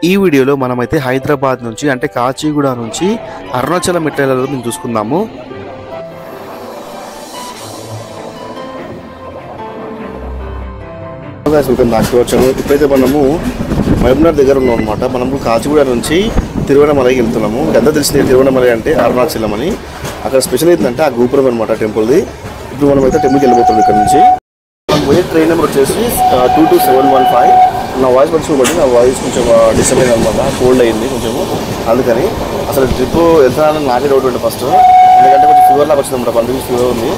ఈ వీడియోలో మనమైతే హైదరాబాద్ నుంచి అంటే కాచిగూడ నుంచి అరుణాచలం మెట్ల మేము చూసుకుందాము. ఇప్పుడైతే మనము మహబూబ్నగర్ దగ్గర ఉన్నాం అనమాట. మనము కాచిగూడ నుంచి తిరువణమలైకి వెళ్తున్నాము. ఎంత తెలిసింది తిరువణమలై అంటే అరుణాచలం అని. అక్కడ స్పెషల్ ఏంటంటే ఆ గోపురం అనమాట టెంపుల్ది. ఇప్పుడు మనం అయితే టెంపుల్కి వెళ్ళిపోతాం ఇక్కడ నుంచి. మనం పోయే ట్రైన్ నెంబర్ వచ్చేసి 22715. నా వాయిస్ వచ్చి నా వాయిస్ కొంచెం డిస్టర్బ్ అయింది అనమాట, కోల్డ్ అయింది కొంచెము. అందుకని అసలు ట్రిప్ వెళ్తానని నాకే డౌట్ ఉండే ఫస్ట్, ఎందుకంటే కొంచెం ఫీవర్ లాగా వచ్చింది అనమాట, 12 ఫీవర్ ఉంది.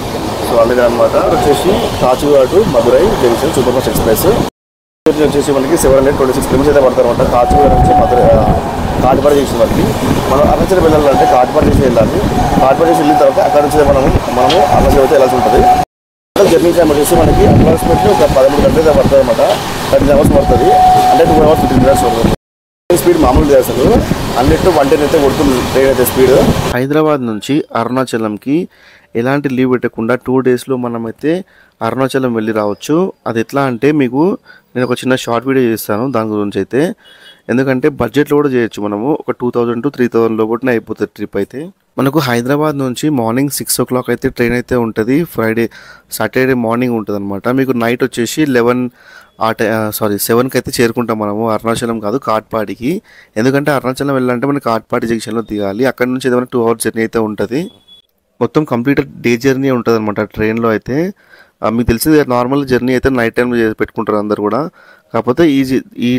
సో అందుకని అనమాట వచ్చేసి Kacheguda to Madurai junction super fast express వచ్చేసి మనకి 726 కిలోమీటర్స్ అయితే పడతారు అనమాట. కాచిగూడ నుంచి మదురై కాటిపాడు జంక్షన్ వరకు. మనం అరుణాచలం వెళ్ళాలంటే కాటిపాడు జంక్షన్ వెళ్ళాలి. కాటిపాడు జంక్షన్ వెళ్ళిన తర్వాత అక్కడ నుంచి మనము అరుణాచలం అయితే వెళ్ళాల్సి ఉంటుంది. జర్నీ టైం వచ్చేసి మనకి అప్రాక్సిమేట్లీ ఒక 13 గంటలు పడుతుంది అనమాట. 13 అవర్స్ పడుతుంది, అంటే 2 hours 15 minutes పడుతుంది. స్పీడ్ మామూలు అసలు అన్నిట్లో 110 అయితే కొడుతుంది ట్రైన్ అయితే స్పీడ్. హైదరాబాద్ నుంచి అరుణాచలంకి ఎలాంటి లీవ్ పెట్టకుండా 2 daysలో మనమైతే అరుణాచలం వెళ్ళి రావచ్చు. అది ఎట్లా అంటే మీకు నేను ఒక చిన్న షార్ట్ వీడియో చేస్తాను దాని గురించి అయితే. ఎందుకంటే బడ్జెట్లో కూడా చేయొచ్చు మనము. ఒక 2000 to 3000 లోపలనే అయిపోతుంది ట్రిప్ అయితే. మనకు హైదరాబాద్ నుంచి మార్నింగ్ 6 o'clock అయితే ట్రైన్ అయితే ఉంటుంది. సాటర్డే మార్నింగ్ ఉంటుంది అనమాట. మీకు నైట్ వచ్చేసి 7కి అయితే చేరుకుంటాం మనము. అరుణాచలం కాదు, కాట్పాడికి. ఎందుకంటే అరుణాచలం వెళ్ళాలంటే మనకి కాట్పాడి జంక్షన్లో దిగాలి. అక్కడ నుంచి ఏదైనా 2 hours జర్నీ అయితే ఉంటుంది. మొత్తం కంప్లీట్ డే జర్నీ ఉంటుంది అనమాట ట్రైన్లో అయితే. మీకు తెలిసింది నార్మల్ జర్నీ అయితే నైట్ టైంలో పెట్టుకుంటారు అందరు కూడా. కాకపోతే ఈ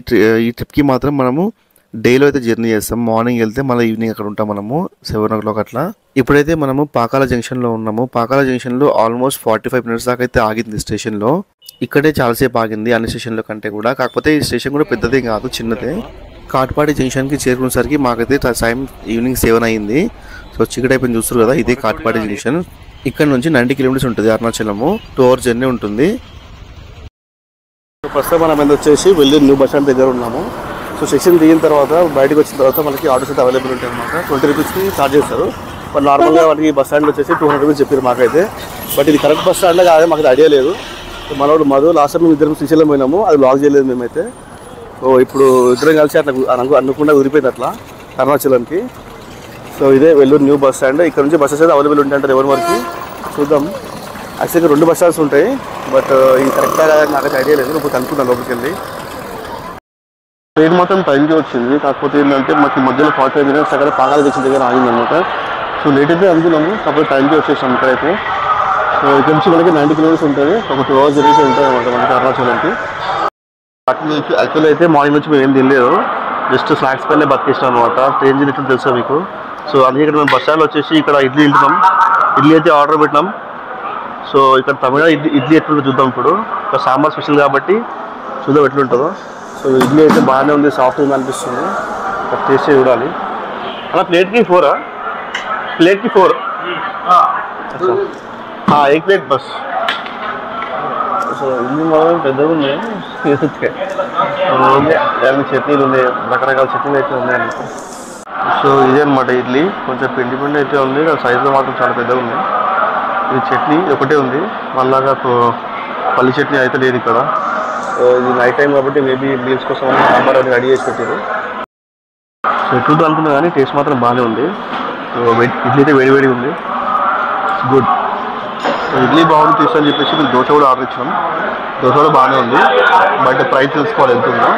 ట్రిప్కి మాత్రం మనము డేలో అయితే జర్నీ చేస్తాం. మార్నింగ్ వెళ్తే మళ్ళీ ఈవినింగ్ అక్కడ ఉంటాం మనము 7 o'clock అట్లా. ఇప్పుడైతే మనము పాకాల జంక్షన్లో ఉన్నాము. పాకాల జంక్షన్లో ఆల్మోస్ట్ 45 minutes దాకా అయితే ఆగింది స్టేషన్లో. ఇక్కడే చాలాసేపు ఆగింది అన్ని స్టేషన్ల కంటే కూడా. కాకపోతే ఈ స్టేషన్ కూడా పెద్దదేం కాదు, చిన్నదే. కాట్పాడి జంక్షన్కి చేరుకునేసరికి మాకైతే టైం ఈవినింగ్ 7 అయింది. సో చీకటి అయిపోయింది, చూస్తారు కదా, ఇదే కాట్పాడి జంక్షన్. ఇక్కడ నుంచి 90 kilometers ఉంటుంది అరుణాచలము. 2 hours జర్నీ ఉంటుంది. ప్రస్తుతం మనం వచ్చేసి వెళ్ళి న్యూ బస్ స్టాండ్ దగ్గర ఉన్నాము. సో సెక్షన్ దిగిన తర్వాత బయటకు వచ్చిన తర్వాత మనకి ఆటోస్ అయితే అవైలబుల్ ఉంటాయి అనమాట. 20 rupeesకి ఛార్జ్ చేస్తారు. బట్ నార్మల్గా వాటికి బస్ స్టాండ్ వచ్చేసి 200 rupees చెప్పారు మాకైతే. బట్ ఇది కరెక్ట్ బస్ స్టాండ్లో కాదు, మాకు ఐడియా లేదు. మనోడు మధు లాస్ట్ టైం మేము ఇద్దరం శ్రీశైలం పోయినాము, అది బ్లాక్ చేయలేదు మేమైతే. సో ఇప్పుడు ఇద్దరం కలిసి అట్లా అనుకుండా ఉరిపోయింది అట్లా అరుణాచలంకి. సో ఇదే వెల్లూరు న్యూ బస్ స్టాండ్. ఇక్కడ నుంచి బస్సెస్ అయితే అవైలబుల్ ఉంటాయంటారు ఎవరి వరకు చూద్దాం. యాక్చువల్గా 2 బస్ స్టాండ్స్ ఉంటాయి, బట్ ఇది కరెక్ట్గా నాకైతే ఐడియా లేదు. ఇప్పుడు కనుక్కున్నాను లోపలికి వెళ్ళి. ట్రైన్ మాత్రం టైంకి వచ్చింది. కాకపోతే ఏంటంటే మాకు మధ్యలో 45 minutes అక్కడ పాకాల జంక్షన్ దగ్గర ఆగిందనమాట. సో లేట్ అయితే అనుకున్నాము, కాకపోతే టైంకి వచ్చేసాం ఇక్కడైతే. సో ఇక్కడ నుంచి మనకి 90 kilometers ఉంటుంది. ఒక 2 hours జర్నీ ఉంటుంది అనమాట మనకి అరుణాచలంకి. యాక్చువల్లీ అయితే మార్నింగ్ నుంచి మేము ఏం తినలేదు, జస్ట్ స్నాక్స్ పైన బతికేస్తాం అనమాట. ట్రైన్ జర్నీ ఎట్లా తెలుసా మీకు. సో అందుకే ఇక్కడ మేము బస్ స్టాండ్లో వచ్చేసి ఇక్కడ ఇడ్లీ తింటున్నాం. ఇడ్లీ అయితే ఆర్డర్ పెట్టినాం. సో ఇక్కడ తమిళ ఇడ్లీ ఎట్లుంటుందో చూద్దాం. ఇప్పుడు ఇక్కడ సాంబార్ స్పెషల్ కాబట్టి చూద్దాం ఎట్లుంటుందో. సో ఇడ్లీ అయితే బాగానే ఉంది, సాఫ్ట్ ఉంది అనిపిస్తుంది. టేస్ట్ చూడాలి. అలా ప్లేట్కి 4 ప్లేట్కి 4 1 plate బస్. సో ఇడ్లీ మాత్రం పెద్దగా ఉన్నాయి. చట్నీలు ఉన్నాయి, రకరకాల చట్నీలు అయితే ఉన్నాయండి. సో ఇదే అనమాట ఇడ్లీ. కొంచెం పిండి అయితే ఉంది, సైజులో మాత్రం చాలా పెద్దగా ఉంది. ఇది చట్నీ ఒకటే ఉంది, మళ్ళాగా పల్లి చట్నీ అయితే లేదు ఇక్కడ. సో ఇది నైట్ టైం కాబట్టి మేబీ మీల్స్ కోసం సాంబార్ అది రెడీ చేసి పెట్టారు. సో ఎట్లుంటుంది అనుకున్నా కానీ టేస్ట్ మాత్రం బాగానే ఉంది. సో ఇడ్లీ అయితే వేడి ఉంది, గుడ్. ఇడ్లీ బాగుంది టేస్ట్ అని చెప్పేసి మేము దోశ కూడా ఆర్డర్ ఇచ్చాం. దోశ కూడా బాగానే ఉంది, బట్ ప్రైస్ తెలుసుకోవాలి ఎంత ఉందో.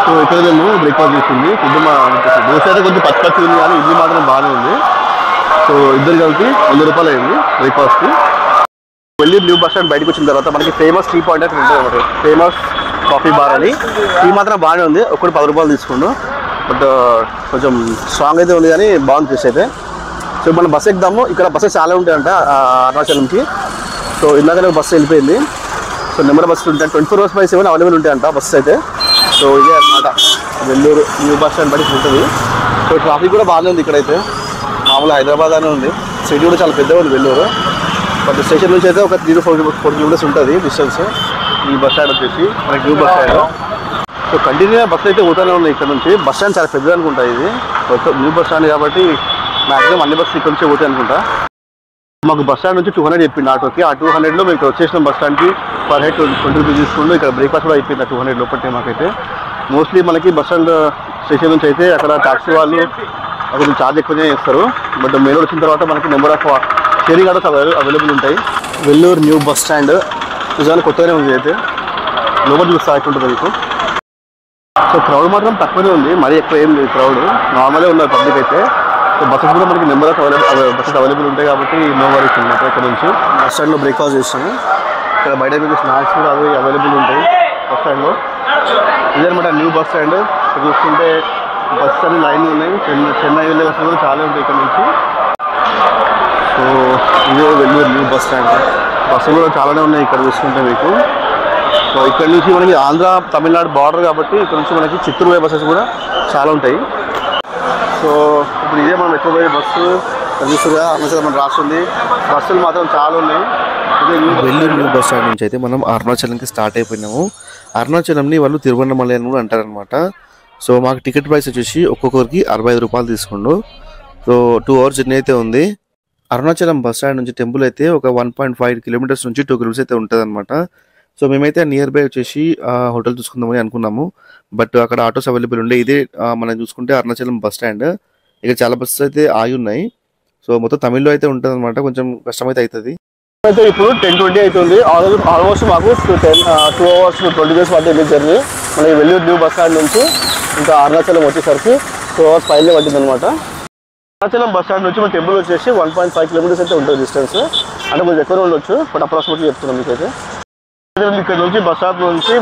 సో ఇక్కడ మేము బ్రేక్ఫాస్ట్ చేస్తుంది. ఫుడ్ దోశ అయితే కొంచెం పచ్చి ఉంది, కానీ ఇడ్లీ మాత్రం బాగానే ఉంది. సో ఇద్దరు కలిపి 100 రూపాయలు అయింది బ్రేక్ఫాస్ట్కి. వెళ్ళి న్యూ బస్ స్టాండ్ బయటకు వచ్చిన తర్వాత మనకి ఫేమస్ టీ పాయింట్ అయితే ఉంటుంది అనమాట. ఫేమస్ కాఫీ బార్ అని. టీ మాత్రం బాగానే ఉంది, ఒకటి 10 రూపాయలు తీసుకుండు. బట్ కొంచెం స్ట్రాంగ్ అయితే ఉంది, కానీ బాగుంది టేస్ట్ అయితే. సో మనం బస్సు ఎక్కుదాము. ఇక్కడ బస్సెస్ చాలా ఉంటాయంట అరుణాచలంకి. సో ఇందాకనే బస్సు వెళ్ళిపోయింది. సో నెంబర్ బస్సులు ఉంటాయి, 24/7 అవైలబుల్ ఉంటాయంట బస్సు అయితే. సో ఇదే అనమాట వెల్లూరు న్యూ బస్ స్టాండ్ బయటకు ఉంటుంది. సో ట్రాఫిక్ కూడా బాగానే ఉంది ఇక్కడైతే, మామూలు హైదరాబాద్ అనే ఉంది. సిటీ కూడా చాలా పెద్దగా ఉంది వెల్లూరు. బట్ స్టేషన్ నుంచి అయితే ఒక 3 to 4 kilometers ఉంటుంది డిస్టెన్స్ ఈ బస్ స్టాండ్ వచ్చేసి మనకి న్యూ బస్ స్టాండ్. సో కంటిన్యూగా బస్సులు అయితే పోతూనే ఉన్నాయి ఇక్కడ నుంచి. బస్ స్టాండ్ చాలా పెద్దది అనుకుంటా ఇది, న్యూ బస్ స్టాండ్ కాబట్టి మ్యాక్సిమం అన్ని బస్సులు ఇక్కడ నుంచి పోతాయి అనుకుంటా. మాకు బస్ స్టాండ్ నుంచి 200 చెప్పింది ఆటోకి. ఆ 200లో మేము ఇక్కడ వచ్చేసినాం బస్ స్టాండ్కి. పర్ హెడ్ 20 రూపీస్ తీసుకుంటూ ఇక్కడ బ్రేక్ఫాస్ట్ కూడా అయిపోయింది 200 లోపట్టే మాకైతే. మోస్ట్లీ మనకి బస్ స్టాండ్ స్టేషన్ నుంచి అయితే అక్కడ టాక్సీ వాళ్ళు కొంచెం ఛార్జ్ ఎక్కువనే చేస్తారు. బట్ మెయిన్ వచ్చిన తర్వాత మనకి number of sharing autos available ఉంటాయి. వెల్లూరు న్యూ బస్ స్టాండ్ నిజాన్ని కొత్తగానే ఉంది. అయితే లోపల చూస్తే ఉంటుంది మీకు. సో క్రౌడ్ మాత్రం తక్కువనే ఉంది, మరీ ఎక్కువ ఏం లేదు క్రౌడ్, నార్మలే ఉన్నారు పబ్లిక్ అయితే. సో బస్సెస్ కూడా మనకి నెంబర్ ఆఫ్ బస్సెస్ అవైలబుల్ ఉంటాయి కాబట్టి నో వరీస్ అనమాట. ఇక్కడ నుంచి బస్ స్టాండ్లో బ్రేక్ఫాస్ట్ చేస్తాము. ఇక్కడ బయట మీకు స్నాక్స్ కూడా అవి అవైలబుల్ ఉంటాయి బస్ స్టాండ్లో. ఇదనమాట న్యూ బస్ స్టాండ్. చూసుకుంటే బస్ అన్ని లైన్లు ఉన్నాయి, చెన్నై వెళ్ళే బస్సులు కూడా చాలా ఉంటాయి ఇక్కడ నుంచి. సో ఇదే వెల్లూరు న్యూ బస్ స్టాండ్. బస్సులు కూడా చాలానే ఉన్నాయి ఇక్కడ చూసుకుంటే మీకు. సో ఇక్కడ నుంచి మనకి ఆంధ్ర తమిళనాడు బార్డర్ కాబట్టి ఇక్కడ నుంచి మనకి చిత్తూరు పోయే బస్సెస్ కూడా చాలా ఉంటాయి. సో ఇప్పుడు ఇదే మనం ఎక్కువ పోయే బస్సు చూస్తుగా అరుణాచలం మనం రాస్తుంది. బస్సులు మాత్రం చాలా ఉన్నాయి. వెల్లూరు న్యూ బస్ స్టాండ్ నుంచి అయితే మనం అరుణాచలంకి స్టార్ట్ అయిపోయినాము. అరుణాచలంని వాళ్ళు తిరువన్నమలై అని కూడా అంటారనమాట. సో మాకు టికెట్ ప్రైస్ వచ్చేసి ఒక్కొక్కరికి 65 రూపాయలు తీసుకుండు. సో 2 hours జర్నీ అయితే ఉంది. అరుణాచలం బస్ స్టాండ్ నుంచి టెంపుల్ అయితే ఒక 1.5 kilometers నుంచి 2 kilometers అయితే ఉంటుంది అనమాట. సో మేమైతే నియర్ బై వచ్చేసి హోటల్ చూసుకుందామని అనుకున్నాము. బట్ అక్కడ ఆటోస్ అవైలబుల్ ఉండే. ఇదే మనం చూసుకుంటే అరుణాచలం బస్ స్టాండ్. ఇక్కడ చాలా బస్సెస్ అయితే ఆగి ఉన్నాయి. సో మొత్తం తమిళ్లో అయితే ఉంటుంది అనమాట, కొంచెం కష్టమైతే అవుతుంది. అయితే ఇప్పుడు 10:20 అవుతుంది. ఆల్మోస్ట్ మాకు 2 hours 20 minutes పట్టింది జర్నీ. మనకి వెల్లూరు న్యూ బస్ స్టాండ్ నుంచి ఇంకా అరుణాచలం వచ్చేసరికి 2 hours పైనే పట్టింది అనమాట. అరుణాచలం బస్ స్టాండ్ నుంచి మన టెంపుల్ వచ్చేసి 1.5 kilometers అయితే ఉంటుంది డిస్టెన్స్. అంటే కొంచెం ఎక్కువ ఉండొచ్చు, బట్ అప్రాక్సిమేట్లీ చెప్తున్నాం మీకైతే. ఇక్కడ నుంచి బస్ స్టాప్ నుంచి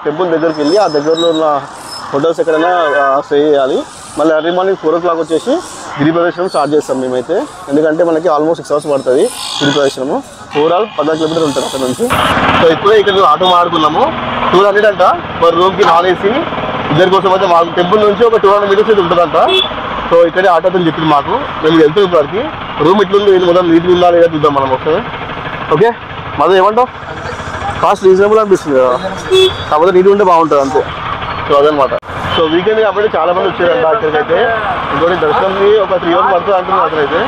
టెంపుల్ దగ్గరికి వెళ్ళి ఆ దగ్గరలో ఉన్న హోటల్స్ ఎక్కడైనా స్టే చేయాలి. మళ్ళీ ఎర్లీ మార్నింగ్ 4 o'clock వచ్చేసి గిరి ప్రదర్శనం స్టార్ట్ చేస్తాం మేమైతే. ఎందుకంటే మనకి ఆల్మోస్ట్ 6 hours పడుతుంది గిరి ప్రదర్శనము. ఓవరాల్ 14 kilometers ఉంటుంది అక్కడ నుంచి. సో ఇప్పుడే ఇక్కడ ఆటో మాడుకున్నాము. 200 అంట పర్ రూమ్కి నాన్ ఏసీ. ఇద్దరి కోసం అయితే మాకు టెంపుల్ నుంచి ఒక 200 meters అయితే ఉంటుందంట. సో ఇక్కడే ఆటోతో చెప్పింది మాకు. మేము వెళ్తాం ఇప్పటికి. రూమ్ ఇట్లుంది, ఇది మొదలు నీట్గా ఉందా లేదా చూద్దాం మనం ఒకసారి. ఓకే మళ్ళీ ఏమంటావు? కాస్ట్ రీజనబుల్ అనిపిస్తుంది కదా, కాకపోతే నీట్గా ఉంటే బాగుంటుంది అంతే. సో అదనమాట. సో వీకెండ్ కాబట్టి చాలా మంది వచ్చారంట ఇక్కడికి అయితే. ఇంకోటి దర్శనంకి ఒక 3 hours పడుతుంది అంటున్నారు అతనైతే.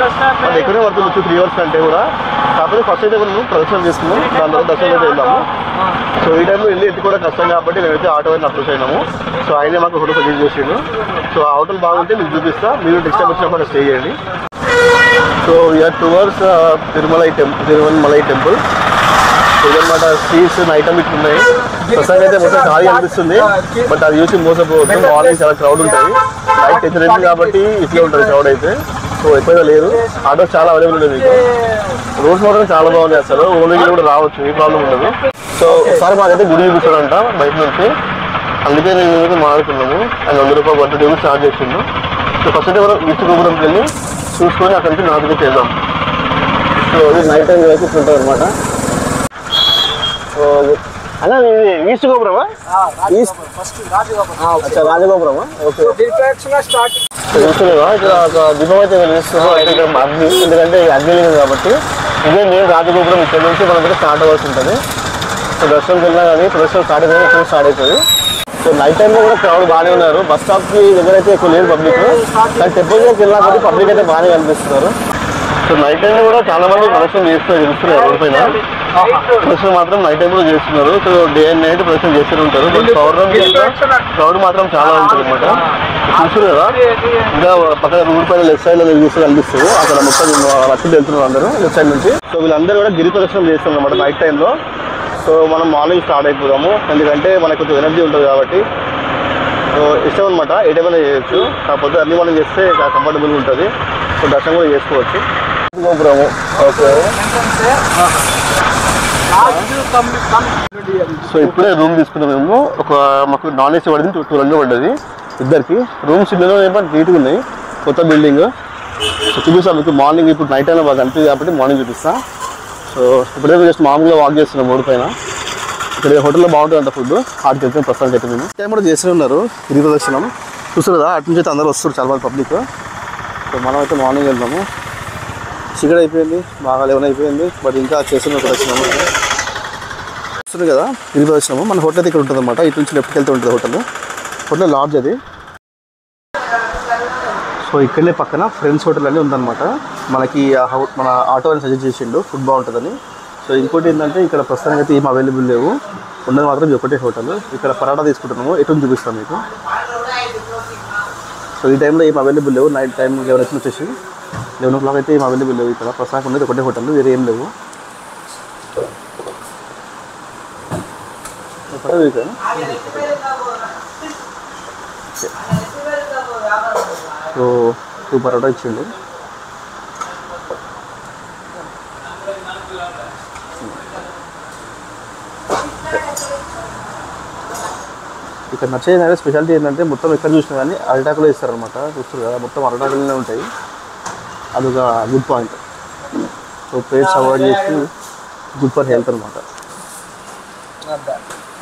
అది ఎక్కడే పడుతుంది వచ్చి 3 hours కంటే కూడా. కాకపోతే ఫస్ట్ అయితే మనం ప్రదర్శనం చేసుకున్నాం, దాని తర్వాత దర్శనం అయితే వెళ్దాము. సో ఈ టైంలో వెళ్ళి ఎత్తి కూడా కష్టం కాబట్టి మేమైతే ఆటో అయితే అప్రోచ్ అయినాము. సో ఆయనే మాకు హోటల్ సజెస్ట్ చేసిండు. సో ఆ హోటల్ బాగుంటే మీకు చూపిస్తా, మీరు నెక్స్ట్ టైం వచ్చినప్పుడు స్టే చేయండి. So we are towards Tiruvannamalai temple. ఇదన్నమాట స్ట్రీట్స్ నైట్ టైం ఇట్లా ఉన్నాయి. ప్రస్తుతానికి అయితే మొత్తం ఖాళీ అనిపిస్తుంది, బట్ అది చూసి మోసపోవద్దు. మార్నింగ్ చాలా క్రౌడ్ ఉంటుంది. నైట్ 10 కాబట్టి ఇట్లా ఉంటుంది క్రౌడ్ అయితే. సో ఎక్కువగా లేదు. ఆటోస్ చాలా అవైలబుల్ ఉంటుంది మీకు. రోడ్స్ మాత్రం చాలా బాగున్నాయి అసలు. ఓన్లీ కూడా రావచ్చు, ఏ ప్రాబ్లం ఉండదు. సో ఒకసారి మాకైతే గుడి చూపిస్తాడంట బయట నుంచి, అందుకే నేను మాట్లాడుకున్నాము. ఆయన 100 రూపాయలు 120 rupees ఛార్జ్ చేసిండు. సో ఫస్ట్ అయితే మనం ఈస్ట్ గోపురంకి వెళ్ళి చూసుకొని అక్కడి నుంచి నార్త్కి చేద్దాం. సో ఇది నైట్ టైం వరకు ఉంటుంది అనమాట. సో అన్న ఇది ఈస్ట్ గోపురమా? రాజగోపురమా? ఓకే. చూస్తున్నావా ఇక్కడ ఒక దీపం అయితే వెలిగిస్తున్నాం. అయితే ఇక్కడ అగ్ని, ఎందుకంటే అగ్ని లేదు కాబట్టి. ఇదే నేను రాజగోపురం ఇక్కడ నుంచి మనం స్టార్ట్ అవ్వాల్సి ఉంటుంది. సో దర్శనంకి వెళ్ళినా కానీ ప్రదర్శనం స్టార్ట్ అయిపోయి ఇక్కడ స్టార్ట్ అవుతుంది. సో నైట్ టైంలో కూడా క్రౌడ్ బాగానే ఉన్నారు. బస్ స్టాప్కి దగ్గర అయితే ఎక్కువ లేదు పబ్లిక్, కానీ టెంపుల్లోకి వెళ్ళినా కానీ పబ్లిక్ అయితే బాగానే కనిపిస్తున్నారు. సో నైట్ టైంలో కూడా చాలా మంది ప్రదర్శన చేస్తున్నారు, తెలుస్తున్నారు రోడ్ పైన. ప్రదర్శన మాత్రం నైట్ టైంలో చేస్తున్నారు. సో డే అండ్ నైట్ ప్రదర్శన చేస్తూనే ఉంటారు. బట్ క్రౌడ్ మాత్రం చాలా ఉంటుంది అనమాట. చూస్తారు కదా, ఇంకా పక్కన రోడ్ పైన లెఫ్ట్ సైడ్ లో చూస్తే కనిపిస్తుంది. అక్కడ మొత్తం రక్షణ వెళ్తున్నారు అందరూ లెఫ్ట్ సైడ్ నుంచి. సో వీళ్ళందరూ కూడా గిరి ప్రదర్శనం చేస్తున్నారు అనమాట నైట్ టైంలో. సో మనం మార్నింగ్ స్టార్ట్ అయిపోదాము, ఎందుకంటే మనకు కొంచెం ఎనర్జీ ఉంటుంది కాబట్టి. సో ఇష్టం అనమాట, ఏ టైం అయినా చేయొచ్చు. కాకపోతే అన్ని మార్నింగ్ చేస్తే కంఫర్టబుల్గా ఉంటుంది. సో దర్శనం కూడా చేసుకోవచ్చు. గోపురము ఓకే. సో ఇప్పుడే రూమ్ తీసుకున్నాం మేము. మాకు నాన్ ఏసీ పడింది, 200 పడ్డది ఇద్దరికి. రూమ్స్ ఇల్లు నీట్గా ఉన్నాయి, కొత్త బిల్డింగ్. సో చూపిస్తాను మీకు మార్నింగ్. ఇప్పుడు నైట్ టైంలో బాగా అనిపిస్తుంది కాబట్టి మార్నింగ్ చూపిస్తా. సో ఇప్పుడే జస్ట్ మామూలుగా వాక్ చేస్తున్నాం రోడ్ పైన. ఇక్కడ హోటల్లో బాగుంటుందంట ఫుడ్, ఆడికి వెళ్తే ప్రస్తుతానికి అయితే మేము టైం కూడా చేస్తూనే ఉన్నారు గిరి ప్రదర్శనం. చూస్తారు కదా, అటు నుంచి అయితే అందరూ వస్తారు చాలా మంది పబ్లిక్. సో మనం అయితే మార్నింగ్ వెళ్తాము. చీకటి అయిపోయింది, బాగా 11 అయిపోయింది, బట్ ఇంకా చేస్తున్న ప్రదర్శనము వస్తుంది కదా గిరి ప్రదర్శనము. మన హోటల్ అయితే ఇక్కడ ఉంటుంది అనమాట. ఇటు నుంచి లెఫ్ట్కి వెళ్తూ ఉంటుంది హోటల్ లాడ్జ్ అది. సో ఇక్కడనే పక్కన ఫ్రెండ్స్ హోటల్ అని ఉందన్నమాట. మనకి మన ఆటో అని సజెస్ట్ చేసిండు, ఫుడ్ బాగుంటుందని. సో ఇంకోటి ఏంటంటే ఇక్కడ ప్రస్తుతానికి అయితే ఏం అవైలబుల్ లేవు. ఉన్నది మాత్రం ఇది ఒకటే హోటల్. ఇక్కడ పరాటా తీసుకుంటున్నాము, ఎటు చూపిస్తాం మీకు. సో ఈ టైంలో ఏం అవైలబుల్ లేవు. నైట్ టైం ఎవరైతే వచ్చేసి 11 o'clock అయితే ఏం అవైలబుల్ లేవు. ఇక్కడ ప్రస్తుతానికి ఉన్నది ఒకటే హోటల్, వేరే ఏం లేవు. సో 2 పరోటా ఇచ్చిండు. ఇక్కడ నచ్చేది అనేది స్పెషాలిటీ ఏంటంటే మొత్తం ఎక్కడ చూసినా కానీ అరటాకులో ఇస్తారనమాట. చూస్తారు కదా, మొత్తం అరటాకులనే ఉంటాయి. అదొక good point. So plates avoid చేసి గుడ్ ఫర్ హెల్త్ అనమాట.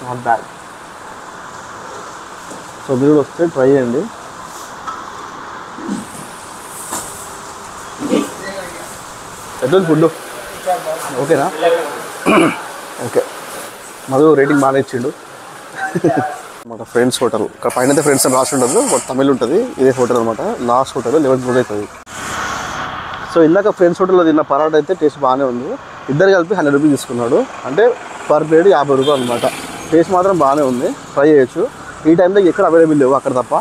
Not bad. సో మీరు కూడా వస్తే ట్రై చేయండి. ఎట్లా ఫుడ్ ఓకేనా? ఓకే, మధు రేటింగ్ బాగా ఇచ్చిండు. మన ఫ్రెండ్స్ హోటల్ ఇక్కడ పైన అయితే ఫ్రెండ్స్ అని రాసి ఉండదు, తమిళ్ ఉంటుంది. ఇదే హోటల్ అనమాట. లాస్ట్ హోటల్ 11 రోజు అవుతుంది. సో ఇందాక ఫ్రెండ్స్ హోటల్లో తిన్న పరాటా అయితే టేస్ట్ బాగానే ఉంది. ఇద్దరు కలిపి 100 రూపీస్ తీసుకున్నాడు. అంటే పర్ ప్లేట్ 50 రూపాయలు అనమాట. టేస్ట్ మాత్రం బాగానే ఉంది, ట్రై చేయొచ్చు. ఈ టైంలో ఎక్కడ అవైలబుల్ లేవు అక్కడ తప్ప.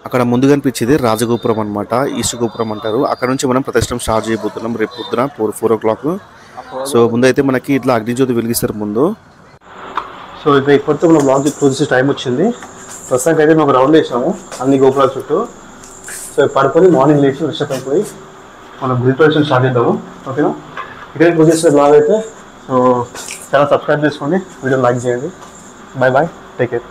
అక్కడ ముందు కనిపించేది రాజగోపురం అనమాట, ఈస్ట్ గోపురం అంటారు. అక్కడ నుంచి మనం ప్రదర్శనం స్టార్ట్ చేయబోతున్నాం రేపు పొద్దున 4 o'clock. సో ముందైతే మనకి ఇట్లా అగ్నిజ్యోతి వెలిగిస్తారు ముందు. సో ఇక ఇప్పటితో మనం బ్లాగ్ క్లోజ్ చేసే టైం వచ్చింది. ప్రస్తుతానికి అయితే మేము రౌండ్ వేసాము అన్ని గోపురాల చుట్టూ. సో పడుకొని మార్నింగ్ లేచి ఫ్రెష్ అయిపోయి మనం గుడి ప్రదర్శన స్టార్ట్ చేద్దాము. ఓకేనా? ఇక్కడే క్లోజ్ చేసే బ్లాగ్ అయితే. సో ఛానల్ సబ్స్క్రైబ్ చేసుకోండి, వీడియో లైక్ చేయండి. Bye bye, take care.